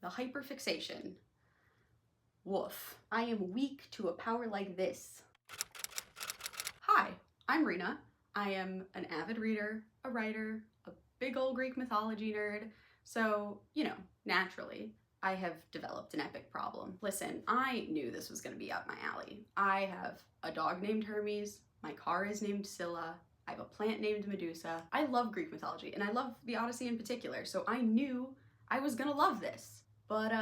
The hyperfixation. Woof. I am weak to a power like this. Hi, I'm Rena. I am an avid reader, a writer, a big old Greek mythology nerd, so, you know, naturally, I have developed an epic problem. Listen, I knew this was gonna be up my alley. I have a dog named Hermes, my car is named Scylla, I have a plant named Medusa. I love Greek mythology, and I love the Odyssey in particular, so I knew I was gonna love this. But,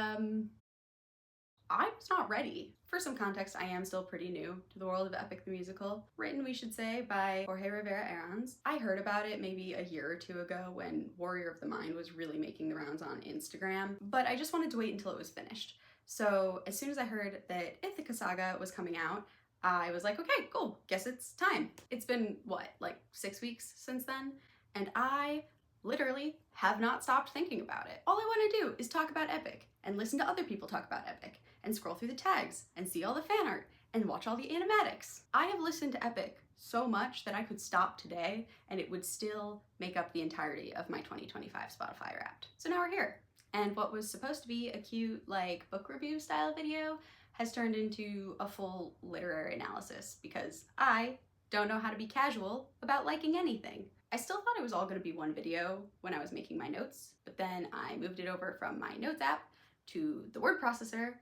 I was not ready. For some context, I am still pretty new to the world of Epic the Musical, written, we should say, by Jorge Rivera-Herrans. I heard about it maybe a year or two ago when Warrior of the Mind was really making the rounds on Instagram, but I just wanted to wait until it was finished. So as soon as I heard that Mythological Saga was coming out, I was like, okay, cool, guess it's time. It's been, what, like 6 weeks since then? And I literally have not stopped thinking about it. All I want to do is talk about Epic and listen to other people talk about Epic and scroll through the tags and see all the fan art and watch all the animatics. I have listened to Epic so much that I could stop today and it would still make up the entirety of my 2025 Spotify Wrapped. So now we're here. And what was supposed to be a cute, like, book review style video has turned into a full literary analysis because I don't know how to be casual about liking anything. I still thought it was all gonna be one video when I was making my notes, but then I moved it over from my notes app to the word processor,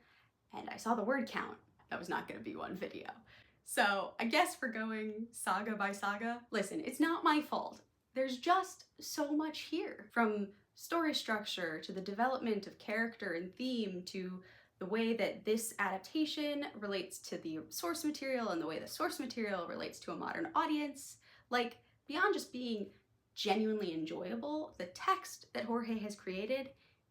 and I saw the word count. That was not gonna be one video. So I guess we're going saga by saga. Listen, it's not my fault. There's just so much here. From story structure to the development of character and theme to the way that this adaptation relates to the source material and the way the source material relates to a modern audience. Like, beyond just being genuinely enjoyable, the text that Jorge has created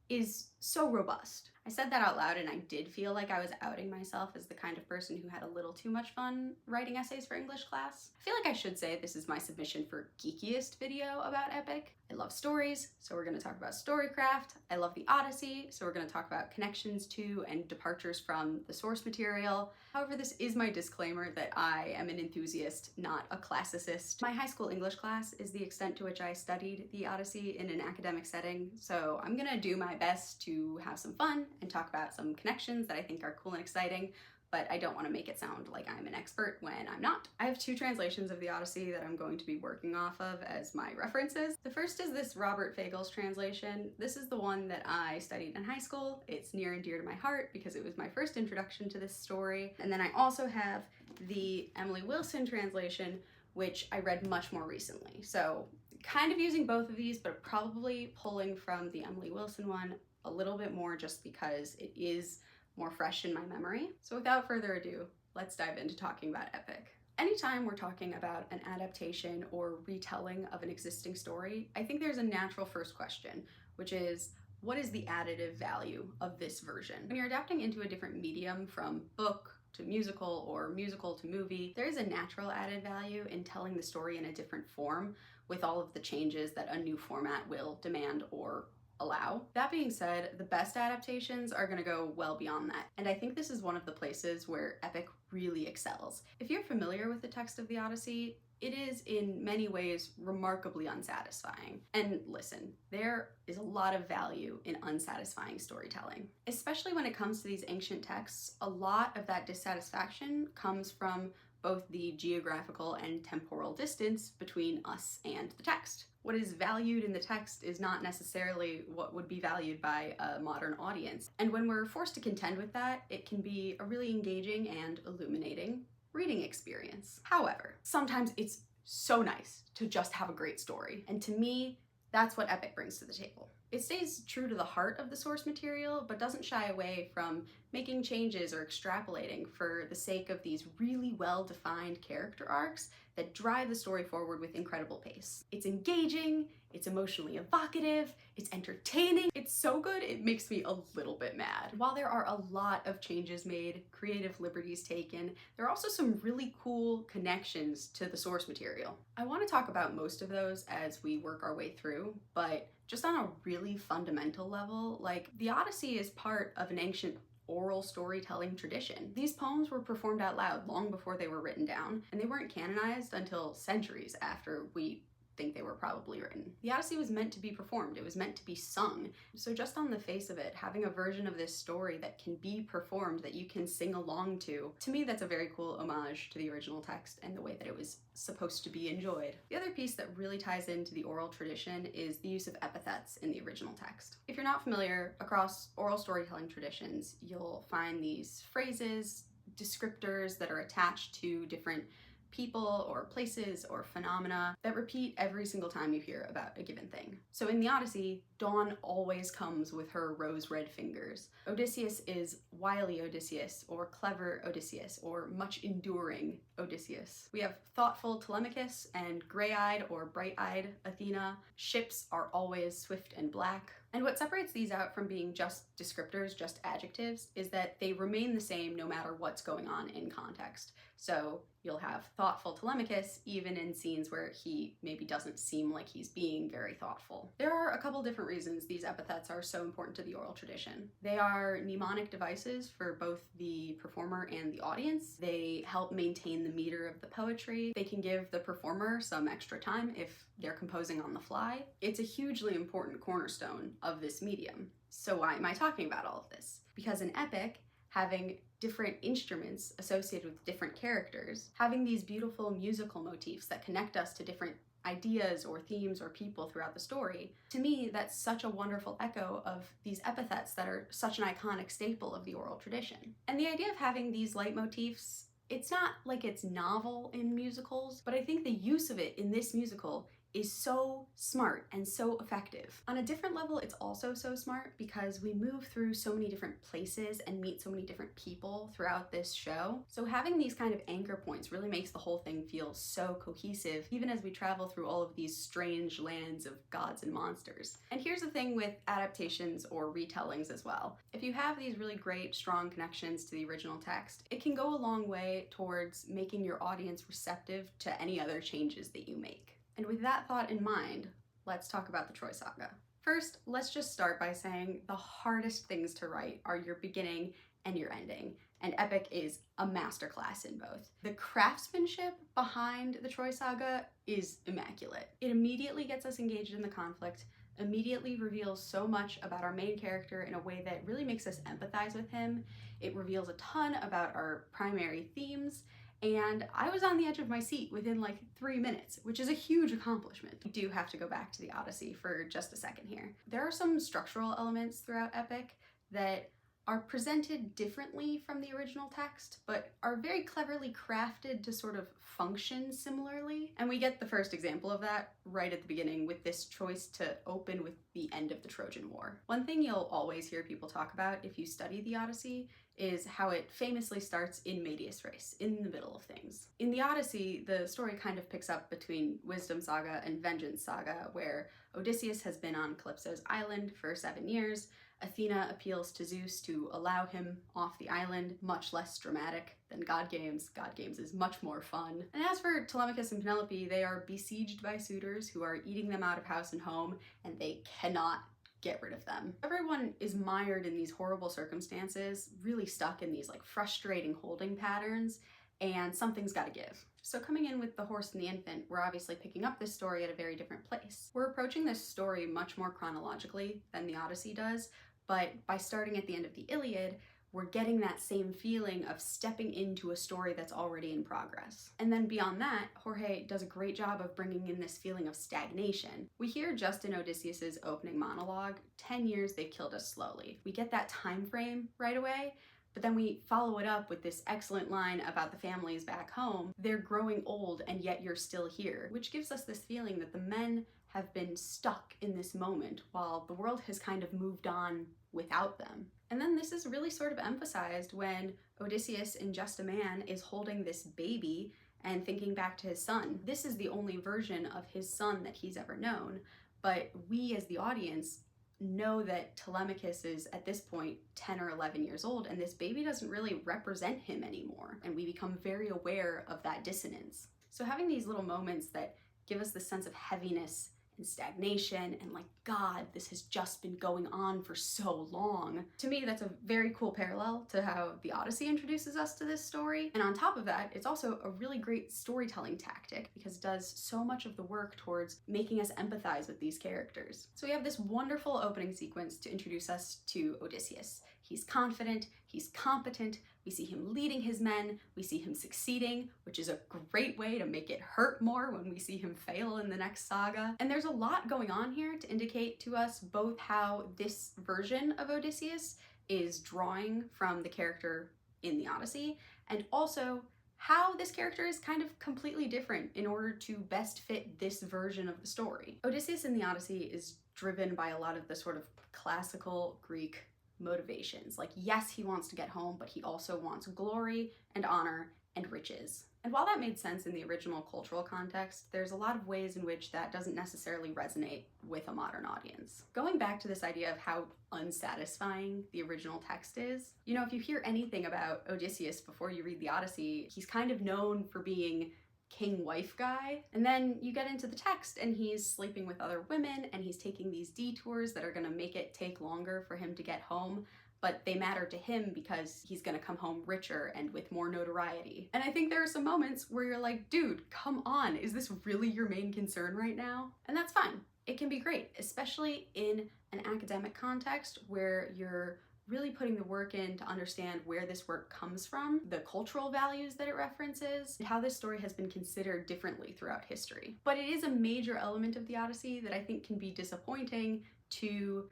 is so robust. I said that out loud and I did feel like I was outing myself as the kind of person who had a little too much fun writing essays for English class. I feel like I should say this is my submission for geekiest video about Epic. I love stories, so we're gonna talk about storycraft. I love the Odyssey, so we're gonna talk about connections to and departures from the source material. However, this is my disclaimer that I am an enthusiast, not a classicist. My high school English class is the extent to which I studied the Odyssey in an academic setting, so I'm gonna do my best to have some fun and talk about some connections that I think are cool and exciting, but I don't want to make it sound like I'm an expert when I'm not. I have 2 translations of the Odyssey that I'm going to be working off of as my references. The first is this Robert Fagel's translation. This is the one that I studied in high school. It's near and dear to my heart because it was my first introduction to this story. And then I also have the Emily Wilson translation, which I read much more recently. So kind of using both of these, but probably pulling from the Emily Wilson one a little bit more just because it is more fresh in my memory. So without further ado, let's dive into talking about Epic. Anytime we're talking about an adaptation or retelling of an existing story, I think there's a natural first question, which is, what is the additive value of this version? When you're adapting into a different medium from book to musical or musical to movie, there is a natural added value in telling the story in a different form with all of the changes that a new format will demand or allow. That being said, the best adaptations are gonna go well beyond that, and I think this is one of the places where Epic really excels. If you're familiar with the text of the Odyssey, it is in many ways remarkably unsatisfying. And listen, there is a lot of value in unsatisfying storytelling. Especially when it comes to these ancient texts, a lot of that dissatisfaction comes from both the geographical and temporal distance between us and the text. What is valued in the text is not necessarily what would be valued by a modern audience. And when we're forced to contend with that, it can be a really engaging and illuminating reading experience. However, sometimes it's so nice to just have a great story. And to me, that's what Epic brings to the table. It stays true to the heart of the source material, but doesn't shy away from making changes or extrapolating for the sake of these really well-defined character arcs that drive the story forward with incredible pace. It's engaging, it's emotionally evocative, it's entertaining, it's so good it makes me a little bit mad. While there are a lot of changes made, creative liberties taken, there are also some really cool connections to the source material. I want to talk about most of those as we work our way through, but just on a really fundamental level, like, the Odyssey is part of an ancient oral storytelling tradition. These poems were performed out loud long before they were written down, and they weren't canonized until centuries after we think they were probably written. The Odyssey was meant to be performed, it was meant to be sung. So just on the face of it, having a version of this story that can be performed, that you can sing along to me that's a very cool homage to the original text and the way that it was supposed to be enjoyed. The other piece that really ties into the oral tradition is the use of epithets in the original text. If you're not familiar, across oral storytelling traditions, you'll find these phrases, descriptors that are attached to different people or places or phenomena that repeat every single time you hear about a given thing. So in the Odyssey, Dawn always comes with her rose-red fingers. Odysseus is wily Odysseus, or clever Odysseus, or much enduring Odysseus. We have thoughtful Telemachus and gray-eyed or bright-eyed Athena. Ships are always swift and black. And what separates these out from being just descriptors, just adjectives, is that they remain the same no matter what's going on in context. So you'll have thoughtful Telemachus even in scenes where he maybe doesn't seem like he's being very thoughtful. There are a couple different reasons these epithets are so important to the oral tradition. They are mnemonic devices for both the performer and the audience. They help maintain the meter of the poetry. They can give the performer some extra time if they're composing on the fly. It's a hugely important cornerstone of this medium. So why am I talking about all of this? Because in epic, having different instruments associated with different characters, having these beautiful musical motifs that connect us to different ideas or themes or people throughout the story, to me, that's such a wonderful echo of these epithets that are such an iconic staple of the oral tradition. And the idea of having these leitmotifs, it's not like it's novel in musicals, but I think the use of it in this musical is so smart and so effective. On a different level, it's also so smart because we move through so many different places and meet so many different people throughout this show. So having these kind of anchor points really makes the whole thing feel so cohesive, even as we travel through all of these strange lands of gods and monsters. And here's the thing with adaptations or retellings as well. If you have these really great, strong connections to the original text, it can go a long way towards making your audience receptive to any other changes that you make. And with that thought in mind, let's talk about the Troy Saga. First, let's just start by saying the hardest things to write are your beginning and your ending, and epic is a masterclass in both. The craftsmanship behind the Troy Saga is immaculate. It immediately gets us engaged in the conflict, immediately reveals so much about our main character in a way that really makes us empathize with him. It reveals a ton about our primary themes, and I was on the edge of my seat within like 3 minutes, which is a huge accomplishment. We do have to go back to the Odyssey for just a second here. There are some structural elements throughout epic that are presented differently from the original text, but are very cleverly crafted to sort of function similarly. And we get the first example of that right at the beginning with this choice to open with the end of the Trojan War. One thing you'll always hear people talk about if you study the Odyssey is how it famously starts in medias res, in the middle of things. In the Odyssey, the story kind of picks up between Wisdom Saga and Vengeance Saga, where Odysseus has been on Calypso's island for 7 years. Athena appeals to Zeus to allow him off the island, much less dramatic than God Games. God Games is much more fun. And as for Telemachus and Penelope, they are besieged by suitors who are eating them out of house and home, and they cannot get rid of them. Everyone is mired in these horrible circumstances, really stuck in these like frustrating holding patterns, and something's gotta give. So coming in with The Horse and the Infant, we're obviously picking up this story at a very different place. We're approaching this story much more chronologically than the Odyssey does, but by starting at the end of the Iliad, we're getting that same feeling of stepping into a story that's already in progress. And then beyond that, Jorge does a great job of bringing in this feeling of stagnation. We hear just in Odysseus's opening monologue, 10 years they've killed us slowly. We get that time frame right away, but then we follow it up with this excellent line about the families back home. They're growing old and yet you're still here, which gives us this feeling that the men have been stuck in this moment while the world has kind of moved on without them. And then this is really sort of emphasized when Odysseus in Just a Man is holding this baby and thinking back to his son. This is the only version of his son that he's ever known, but we as the audience know that Telemachus is at this point 10 or 11 years old, and this baby doesn't really represent him anymore, and we become very aware of that dissonance. So having these little moments that give us the sense of heaviness and stagnation and like, God, this has just been going on for so long. To me, that's a very cool parallel to how the Odyssey introduces us to this story. And on top of that, it's also a really great storytelling tactic because it does so much of the work towards making us empathize with these characters. So we have this wonderful opening sequence to introduce us to Odysseus. He's confident, he's competent, we see him leading his men, we see him succeeding, which is a great way to make it hurt more when we see him fail in the next saga. And there's a lot going on here to indicate to us both how this version of Odysseus is drawing from the character in the Odyssey, and also how this character is kind of completely different in order to best fit this version of the story. Odysseus in the Odyssey is driven by a lot of the sort of classical Greek motivations. Like, yes, he wants to get home, but he also wants glory and honor and riches. And while that made sense in the original cultural context, there's a lot of ways in which that doesn't necessarily resonate with a modern audience. Going back to this idea of how unsatisfying the original text is, you know, if you hear anything about Odysseus before you read the Odyssey, he's kind of known for being king-wife guy, and then you get into the text and he's sleeping with other women and he's taking these detours that are gonna make it take longer for him to get home, but they matter to him because he's gonna come home richer and with more notoriety. And I think there are some moments where you're like, dude, come on, is this really your main concern right now? And that's fine. It can be great, especially in an academic context where you're really putting the work in to understand where this work comes from, the cultural values that it references, and how this story has been considered differently throughout history. But it is a major element of the Odyssey that I think can be disappointing to,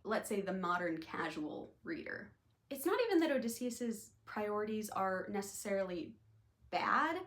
let's say, the modern casual reader. It's not even that Odysseus's priorities are necessarily bad,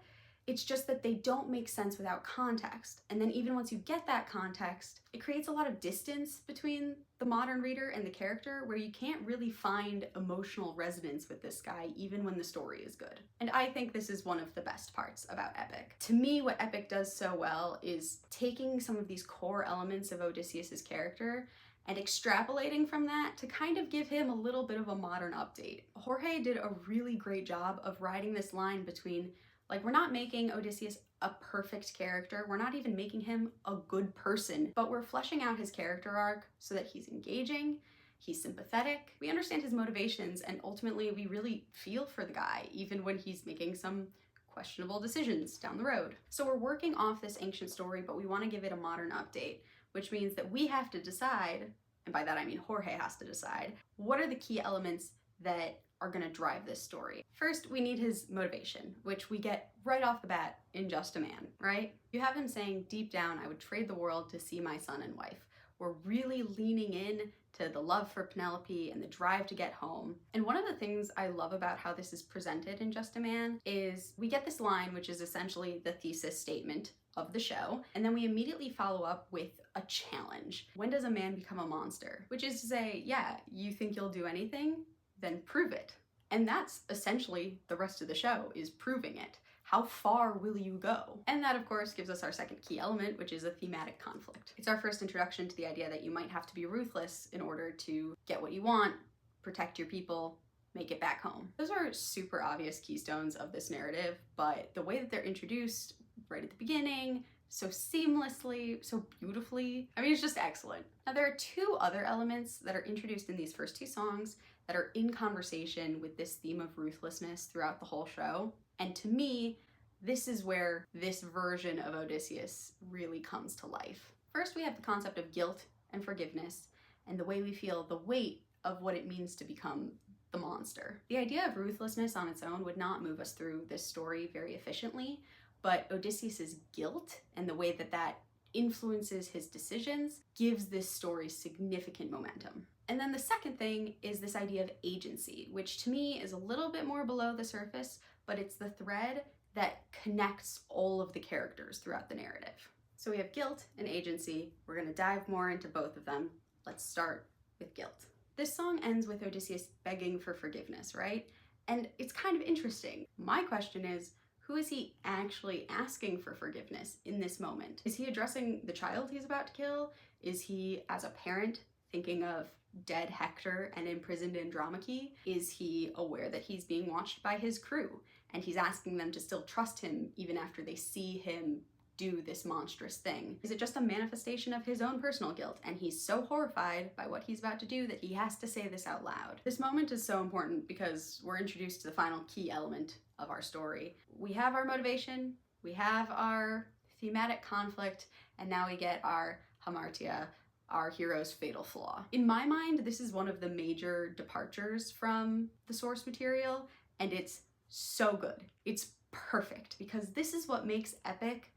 it's just that they don't make sense without context. And then even once you get that context, it creates a lot of distance between the modern reader and the character where you can't really find emotional resonance with this guy even when the story is good. And I think this is one of the best parts about Epic. To me, what Epic does so well is taking some of these core elements of Odysseus's character and extrapolating from that to kind of give him a little bit of a modern update. Jorge did a really great job of riding this line between, like, we're not making Odysseus a perfect character, we're not even making him a good person, but we're fleshing out his character arc so that he's engaging, he's sympathetic, we understand his motivations, and ultimately we really feel for the guy, even when he's making some questionable decisions down the road. So we're working off this ancient story, but we want to give it a modern update, which means that we have to decide, and by that I mean Jorge has to decide, what are the key elements that are gonna drive this story. First, we need his motivation, which we get right off the bat in Just a Man, right? You have him saying, deep down, I would trade the world to see my son and wife. We're really leaning in to the love for Penelope and the drive to get home. And one of the things I love about how this is presented in Just a Man is we get this line, which is essentially the thesis statement of the show, and then we immediately follow up with a challenge. When does a man become a monster? Which is to say, yeah, you think you'll do anything? Then prove it. And that's essentially the rest of the show, is proving it. How far will you go? And that, of course, gives us our second key element, which is a thematic conflict. It's our first introduction to the idea that you might have to be ruthless in order to get what you want, protect your people, make it back home. Those are super obvious keystones of this narrative, but the way that they're introduced right at the beginning, so seamlessly, so beautifully, I mean, it's just excellent. Now, there are two other elements that are introduced in these first two songs that are in conversation with this theme of ruthlessness throughout the whole show. And to me, this is where this version of Odysseus really comes to life. First, we have the concept of guilt and forgiveness, and the way we feel the weight of what it means to become the monster. The idea of ruthlessness on its own would not move us through this story very efficiently, but Odysseus's guilt and the way that that influences his decisions gives this story significant momentum. And then the second thing is this idea of agency, which to me is a little bit more below the surface, but it's the thread that connects all of the characters throughout the narrative. So we have guilt and agency. We're going to dive more into both of them. Let's start with guilt. This song ends with Odysseus begging for forgiveness, right? And it's kind of interesting. My question is, who is he actually asking for forgiveness in this moment? Is he addressing the child he's about to kill? Is he, as a parent, thinking of dead Hector and imprisoned Andromache? Is he aware that he's being watched by his crew and he's asking them to still trust him even after they see him do this monstrous thing? Is it just a manifestation of his own personal guilt, and he's so horrified by what he's about to do that he has to say this out loud? This moment is so important because we're introduced to the final key element of our story. We have our motivation, we have our thematic conflict, and now we get our hamartia, our hero's fatal flaw. In my mind, this is one of the major departures from the source material, and it's so good. It's perfect, because this is what makes epic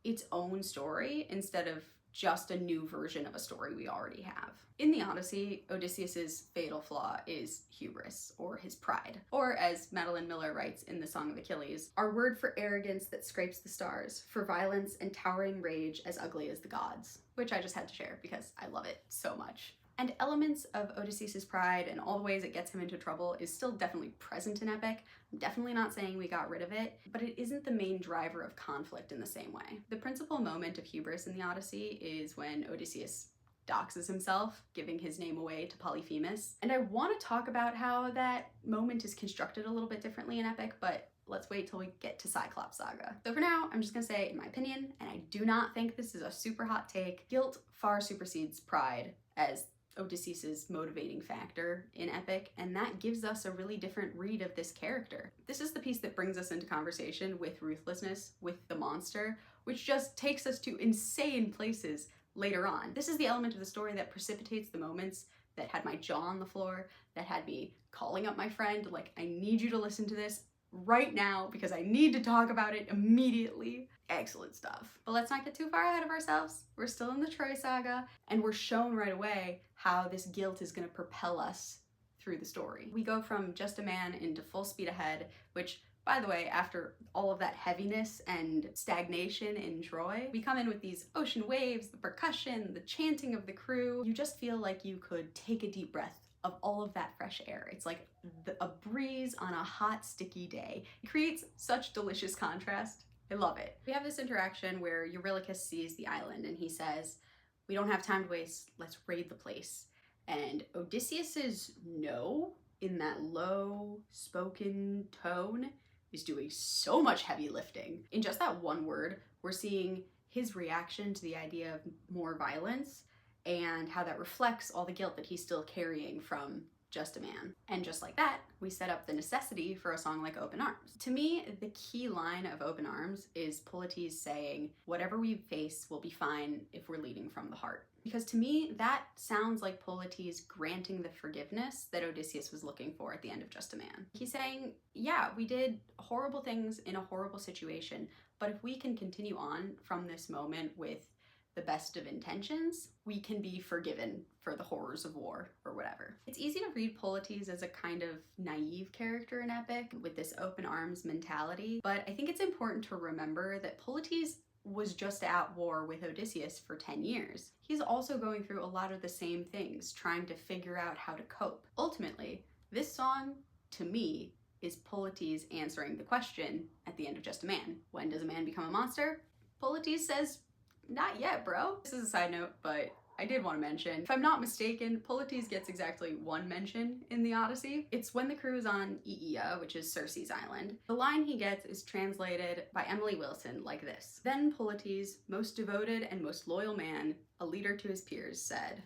its own story instead of just a new version of a story we already have. In the Odyssey, Odysseus's fatal flaw is hubris, or his pride. Or as Madeline Miller writes in the Song of Achilles, our word for arrogance that scrapes the stars, for violence and towering rage as ugly as the gods. Which I just had to share because I love it so much. And elements of Odysseus's pride and all the ways it gets him into trouble is still definitely present in epic. I'm definitely not saying we got rid of it, but it isn't the main driver of conflict in the same way. The principal moment of hubris in the Odyssey is when Odysseus doxes himself, giving his name away to Polyphemus. And I want to talk about how that moment is constructed a little bit differently in epic, but let's wait till we get to Cyclops Saga. So for now, I'm just gonna say, in my opinion, and I do not think this is a super hot take, guilt far supersedes pride as Odysseus's motivating factor in epic, and that gives us a really different read of this character. This is the piece that brings us into conversation with ruthlessness, with the monster, which just takes us to insane places later on. This is the element of the story that precipitates the moments that had my jaw on the floor, that had me calling up my friend, like, I need you to listen to this right now because I need to talk about it immediately. Excellent stuff. But let's not get too far ahead of ourselves. We're still in the Troy Saga, and we're shown right away how this guilt is going to propel us through the story. We go from just a man into full speed ahead, which, by the way, after all of that heaviness and stagnation in Troy, we come in with these ocean waves, the percussion, the chanting of the crew. You just feel like you could take a deep breath of all of that fresh air. It's like a breeze on a hot, sticky day. It creates such delicious contrast. I love it. We have this interaction where Eurylochus sees the island and he says, we don't have time to waste, let's raid the place. And Odysseus's no, in that low spoken tone, is doing so much heavy lifting. In just that one word, we're seeing his reaction to the idea of more violence and how that reflects all the guilt that he's still carrying from just a man. And just like that, we set up the necessity for a song like Open Arms. To me, the key line of Open Arms is Polites saying, whatever we face will be fine if we're leading from the heart. Because to me, that sounds like Polites granting the forgiveness that Odysseus was looking for at the end of Just a Man. He's saying, yeah, we did horrible things in a horrible situation, but if we can continue on from this moment with the best of intentions, we can be forgiven for the horrors of war or whatever. It's easy to read Polites as a kind of naive character in epic with this open arms mentality, but I think it's important to remember that Polites was just at war with Odysseus for 10 years. He's also going through a lot of the same things, trying to figure out how to cope. Ultimately, this song, to me, is Polites answering the question at the end of Just a Man. When does a man become a monster? Polites says, not yet, bro. This is a side note, but I did want to mention, if I'm not mistaken, Polites gets exactly one mention in the Odyssey. It's when the crew is on Aeaea, which is Circe's island. The line he gets is translated by Emily Wilson like this. Then Polites, most devoted and most loyal man, a leader to his peers, said,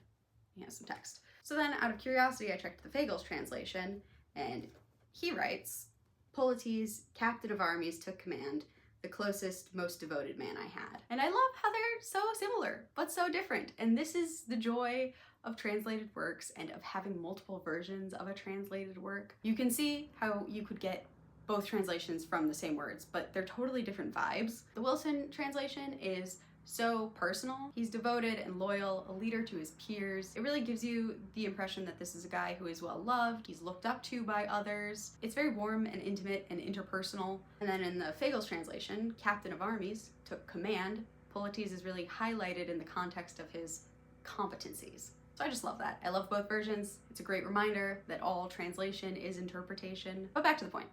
he has some text. So then, out of curiosity, I checked the Fagel's translation, and he writes, Polites, captain of armies, took command, the closest, most devoted man I had. And I love how they're so similar, but so different. And this is the joy of translated works and of having multiple versions of a translated work. You can see how you could get both translations from the same words, but they're totally different vibes. The Wilson translation is so personal. He's devoted and loyal, a leader to his peers. It really gives you the impression that this is a guy who is well loved, he's looked up to by others. It's very warm and intimate and interpersonal. And then in the Fagel's translation, captain of armies, took command. Polites is really highlighted in the context of his competencies. So I just love that. I love both versions. It's a great reminder that all translation is interpretation. But back to the point.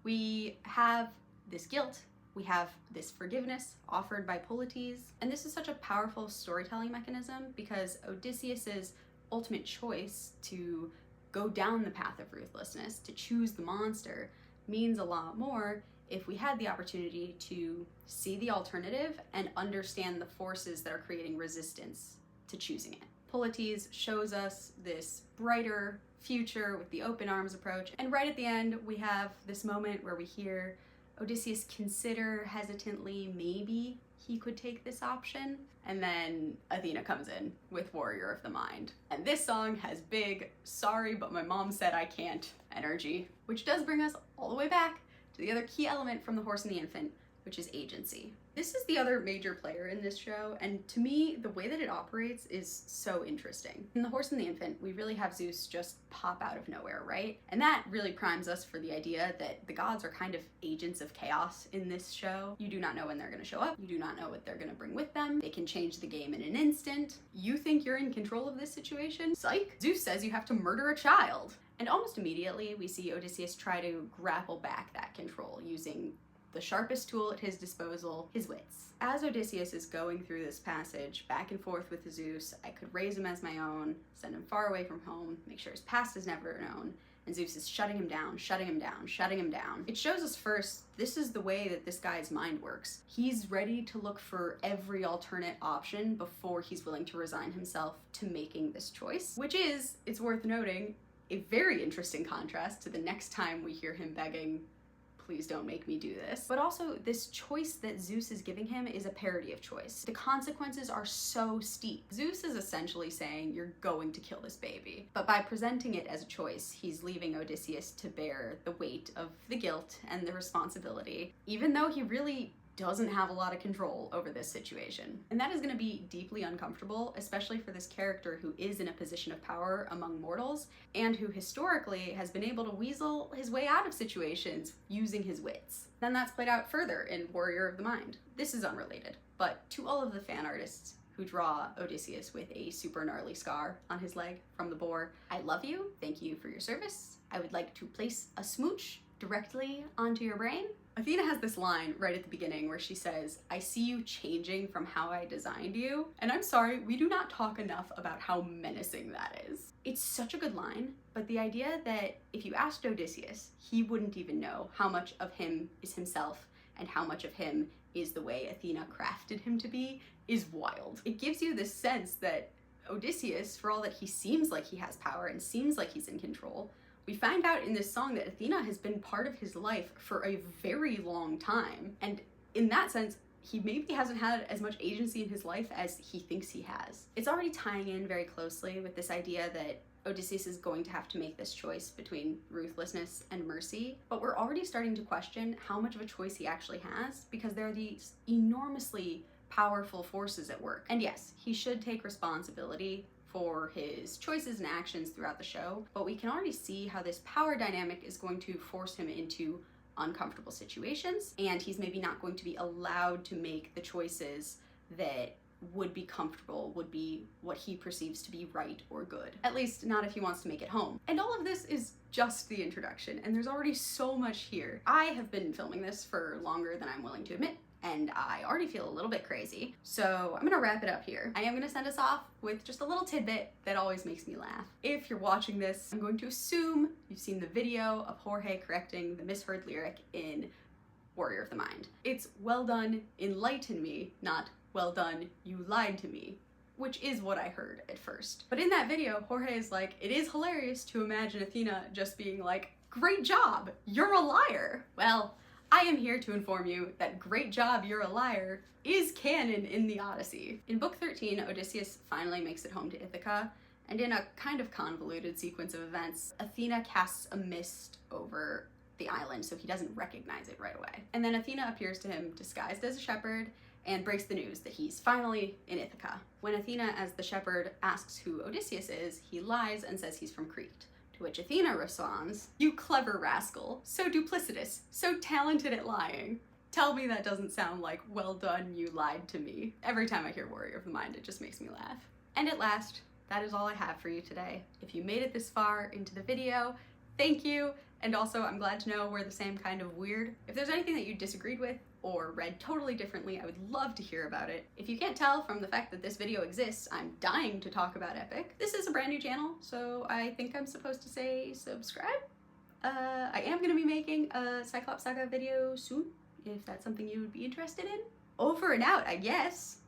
We have this guilt, we have this forgiveness offered by Polites, and this is such a powerful storytelling mechanism because Odysseus's ultimate choice to go down the path of ruthlessness, to choose the monster, means a lot more if we had the opportunity to see the alternative and understand the forces that are creating resistance to choosing it. Polites shows us this brighter future with the open arms approach, and right at the end we have this moment where we hear Odysseus consider hesitantly maybe he could take this option, and then Athena comes in with Warrior of the Mind. And this song has big sorry but my mom said I can't energy, which does bring us all the way back to the other key element from The Horse and the Infant, which is agency. This is the other major player in this show, and to me, the way that it operates is so interesting. In The Horse and the Infant, we really have Zeus just pop out of nowhere, right? And that really primes us for the idea that the gods are kind of agents of chaos in this show. You do not know when they're gonna show up. You do not know what they're gonna bring with them. They can change the game in an instant. You think you're in control of this situation? Psych! Zeus says you have to murder a child. And almost immediately, we see Odysseus try to grapple back that control using the sharpest tool at his disposal, his wits. As Odysseus is going through this passage back and forth with Zeus, I could raise him as my own, send him far away from home, make sure his past is never known, and Zeus is shutting him down, shutting him down, shutting him down. It shows us first, this is the way that this guy's mind works. He's ready to look for every alternate option before he's willing to resign himself to making this choice, which is, it's worth noting, a very interesting contrast to the next time we hear him begging, please don't make me do this. But also, this choice that Zeus is giving him is a parody of choice. The consequences are so steep. Zeus is essentially saying, you're going to kill this baby. But by presenting it as a choice, he's leaving Odysseus to bear the weight of the guilt and the responsibility, even though he really doesn't have a lot of control over this situation. And that is going to be deeply uncomfortable, especially for this character who is in a position of power among mortals, and who historically has been able to weasel his way out of situations using his wits. Then that's played out further in Warrior of the Mind. This is unrelated, but to all of the fan artists who draw Odysseus with a super gnarly scar on his leg from the boar, I love you, thank you for your service. I would like to place a smooch directly onto your brain. Athena has this line right at the beginning where she says, I see you changing from how I designed you. And I'm sorry, we do not talk enough about how menacing that is. It's such a good line, but the idea that if you asked Odysseus, he wouldn't even know how much of him is himself and how much of him is the way Athena crafted him to be is wild. It gives you this sense that Odysseus, for all that he seems like he has power and seems like he's in control, we find out in this song that Athena has been part of his life for a very long time. And in that sense, he maybe hasn't had as much agency in his life as he thinks he has. It's already tying in very closely with this idea that Odysseus is going to have to make this choice between ruthlessness and mercy, but we're already starting to question how much of a choice he actually has, because there are these enormously powerful forces at work. And yes, he should take responsibility for his choices and actions throughout the show, but we can already see how this power dynamic is going to force him into uncomfortable situations, and he's maybe not going to be allowed to make the choices that would be comfortable, would be what he perceives to be right or good. At least not if he wants to make it home. And all of this is just the introduction, and there's already so much here. I have been filming this for longer than I'm willing to admit, and I already feel a little bit crazy. So I'm gonna wrap it up here. I am gonna send us off with just a little tidbit that always makes me laugh. If you're watching this, I'm going to assume you've seen the video of Jorge correcting the misheard lyric in Warrior of the Mind. It's well done, enlighten me, not well done, you lied to me, which is what I heard at first. But in that video, Jorge is like, it is hilarious to imagine Athena just being like, great job, you're a liar. Well, I am here to inform you that great job, you're a liar is canon in the Odyssey. In Book 13, Odysseus finally makes it home to Ithaca, and in a kind of convoluted sequence of events, Athena casts a mist over the island so he doesn't recognize it right away. And then Athena appears to him disguised as a shepherd and breaks the news that he's finally in Ithaca. When Athena, as the shepherd, asks who Odysseus is, he lies and says he's from Crete. To which Athena responds, you clever rascal, so duplicitous, so talented at lying. Tell me that doesn't sound like, well done, you lied to me. Every time I hear Warrior of the Mind, it just makes me laugh. And at last, that is all I have for you today. If you made it this far into the video, thank you. And also, I'm glad to know we're the same kind of weird. If there's anything that you disagreed with or read totally differently, I would love to hear about it. If you can't tell from the fact that this video exists, I'm dying to talk about Epic. This is a brand new channel, so I think I'm supposed to say subscribe? I am gonna be making a Cyclops Saga video soon, if that's something you would be interested in. Over and out, I guess.